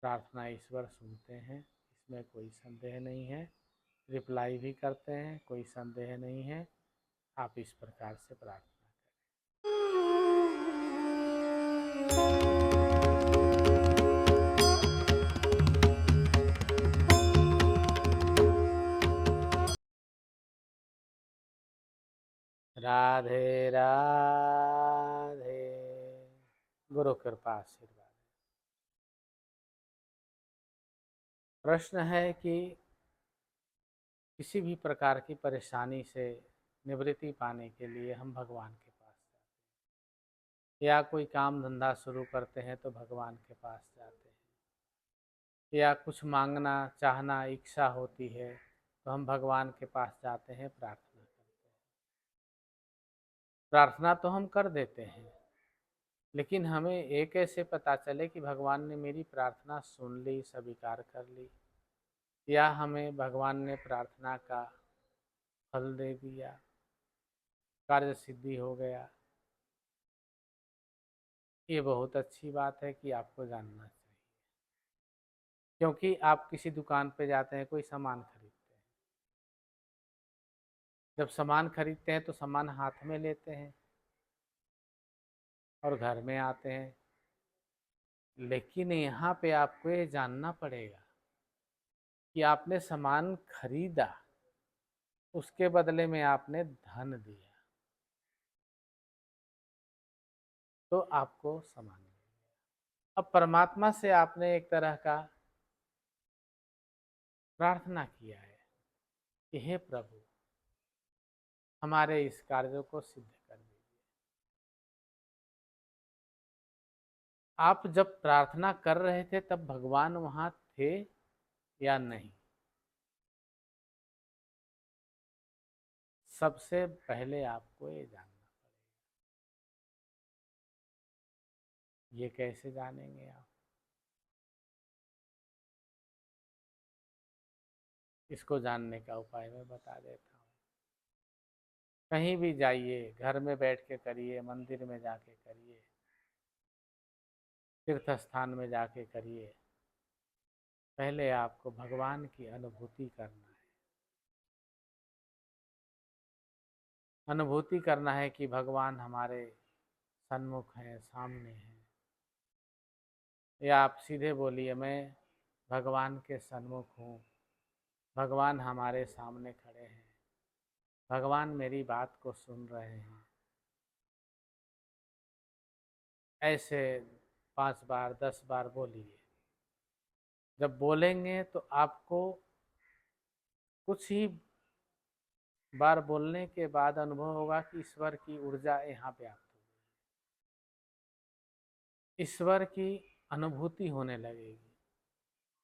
प्रार्थना ईश्वर सुनते हैं, इसमें कोई संदेह नहीं है। रिप्लाई भी करते हैं, कोई संदेह नहीं है। आप इस प्रकार से प्रार्थना करें। राधे राधे। गुरु कृपा आशीर्वाद। प्रश्न है कि किसी भी प्रकार की परेशानी से निवृत्ति पाने के लिए हम भगवान के पास जाते हैं, या कोई काम धंधा शुरू करते हैं तो भगवान के पास जाते हैं, या कुछ मांगना चाहना इच्छा होती है तो हम भगवान के पास जाते हैं, प्रार्थना करते हैं। प्रार्थना तो हम कर देते हैं, लेकिन हमें ये कैसे पता चले कि भगवान ने मेरी प्रार्थना सुन ली, स्वीकार कर ली, या हमें भगवान ने प्रार्थना का फल दे दिया, कार्य सिद्धि हो गया। ये बहुत अच्छी बात है कि आपको जानना चाहिए, क्योंकि आप किसी दुकान पे जाते हैं, कोई सामान खरीदते हैं। जब सामान खरीदते हैं तो सामान हाथ में लेते हैं और घर में आते हैं, लेकिन यहाँ पे आपको ये जानना पड़ेगा कि आपने सामान खरीदा, उसके बदले में आपने धन दिया, तो आपको सामान मिलेगा। अब परमात्मा से आपने एक तरह का प्रार्थना किया है कि हे प्रभु, हमारे इस कार्य को सिद्ध कर दीजिए। आप जब प्रार्थना कर रहे थे तब भगवान वहां थे या नहीं? सबसे पहले आपको ये जानना पड़ेगा। ये कैसे जानेंगे आप? इसको जानने का उपाय मैं बता देता हूँ। कहीं भी जाइए, घर में बैठ के करिए, मंदिर में जाके करिए, तीर्थ स्थान में जाके करिए, पहले आपको भगवान की अनुभूति करना है। अनुभूति करना है कि भगवान हमारे सन्मुख हैं, सामने हैं। या आप सीधे बोलिए, मैं भगवान के सन्मुख हूँ, भगवान हमारे सामने खड़े हैं, भगवान मेरी बात को सुन रहे हैं। ऐसे 5 बार 10 बार बोलिए। जब बोलेंगे तो आपको कुछ ही बार बोलने के बाद अनुभव होगा कि ईश्वर की ऊर्जा यहाँ व्याप्त हो गई, ईश्वर की अनुभूति होने लगेगी।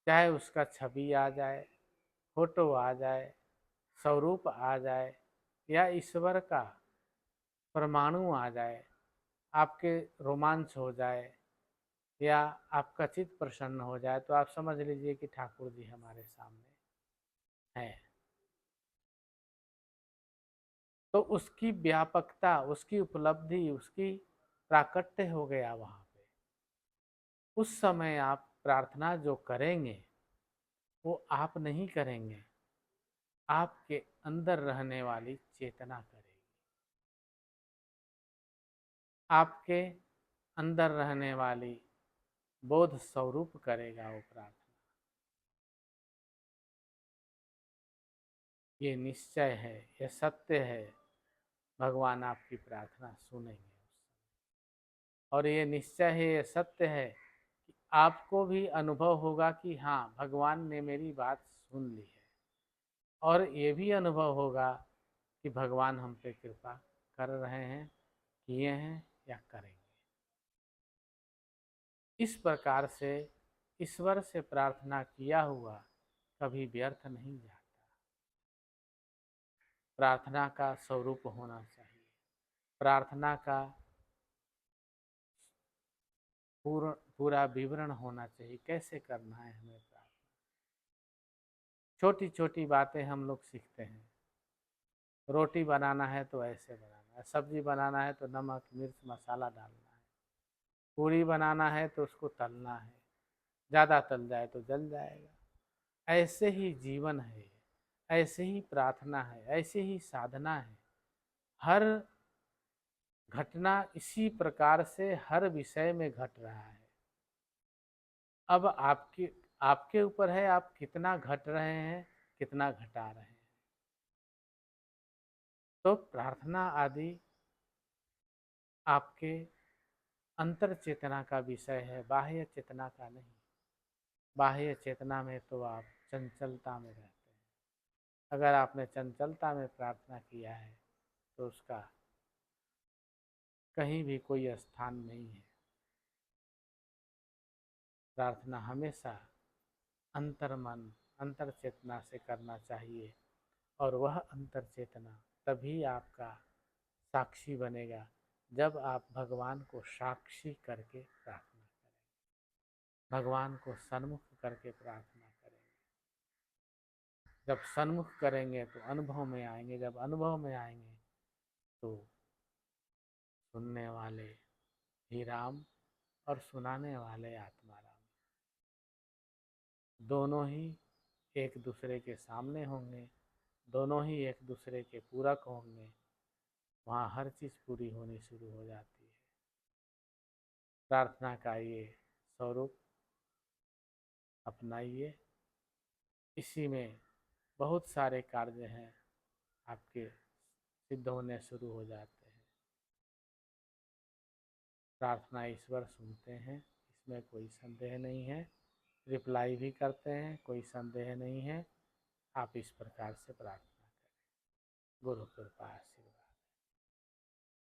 चाहे उसका छवि आ जाए, फोटो आ जाए, स्वरूप आ जाए, या ईश्वर का परमाणु आ जाए, आपके रोमांच हो जाए, या आपका चित्त प्रसन्न हो जाए, तो आप समझ लीजिए कि ठाकुर जी हमारे सामने हैं। तो उसकी व्यापकता, उसकी उपलब्धि, उसकी प्राकट्य हो गया वहाँ पे। उस समय आप प्रार्थना जो करेंगे वो आप नहीं करेंगे, आपके अंदर रहने वाली चेतना करेगी। आपके अंदर रहने वाली बोध स्वरूप करेगा वो प्रार्थना। ये निश्चय है, ये सत्य है, भगवान आपकी प्रार्थना सुनेंगे। और ये निश्चय है, ये सत्य है कि आपको भी अनुभव होगा कि हाँ, भगवान ने मेरी बात सुन ली है। और ये भी अनुभव होगा कि भगवान हम पे कृपा कर रहे हैं, किए हैं या करेंगे। इस प्रकार से ईश्वर से प्रार्थना किया हुआ कभी व्यर्थ नहीं जाता। प्रार्थना का स्वरूप होना चाहिए, प्रार्थना का पूरा विवरण होना चाहिए, कैसे करना है हमें प्रार्थना। छोटी छोटी बातें हम लोग सीखते हैं। रोटी बनाना है तो ऐसे बनाना है, सब्जी बनाना है तो नमक मिर्च मसाला डालना है, पूरी बनाना है तो उसको तलना है, ज़्यादा तल जाए तो जल जाएगा। ऐसे ही जीवन है, ऐसे ही प्रार्थना है, ऐसे ही साधना है। हर घटना इसी प्रकार से हर विषय में घट रहा है। अब आपके आपके ऊपर है, आप कितना घट रहे हैं, कितना घटा रहे हैं। तो प्रार्थना आदि आपके अंतर चेतना का विषय है, बाह्य चेतना का नहीं। बाह्य चेतना में तो आप चंचलता में रहते हैं। अगर आपने चंचलता में प्रार्थना किया है तो उसका कहीं भी कोई स्थान नहीं है। प्रार्थना हमेशा अंतर मन, अंतर चेतना से करना चाहिए, और वह अंतर चेतना तभी आपका साक्षी बनेगा जब आप भगवान को साक्षी करके प्रार्थना करें, भगवान को सन्मुख करके प्रार्थना करेंगे। जब सन्मुख करेंगे तो अनुभव में आएंगे, जब अनुभव में आएंगे तो सुनने वाले ही राम और सुनाने वाले आत्मा राम, दोनों ही एक दूसरे के सामने होंगे, दोनों ही एक दूसरे के पूरक होंगे। वहाँ हर चीज़ पूरी होनी शुरू हो जाती है। प्रार्थना का ये स्वरूप अपनाइए। इसी में बहुत सारे कार्य हैं आपके सिद्ध होने शुरू हो जाते हैं। प्रार्थना ईश्वर सुनते हैं, इसमें कोई संदेह नहीं है। रिप्लाई भी करते हैं, कोई संदेह नहीं है। आप इस प्रकार से प्रार्थना करें। गुरु कृपा आशीर्वाद।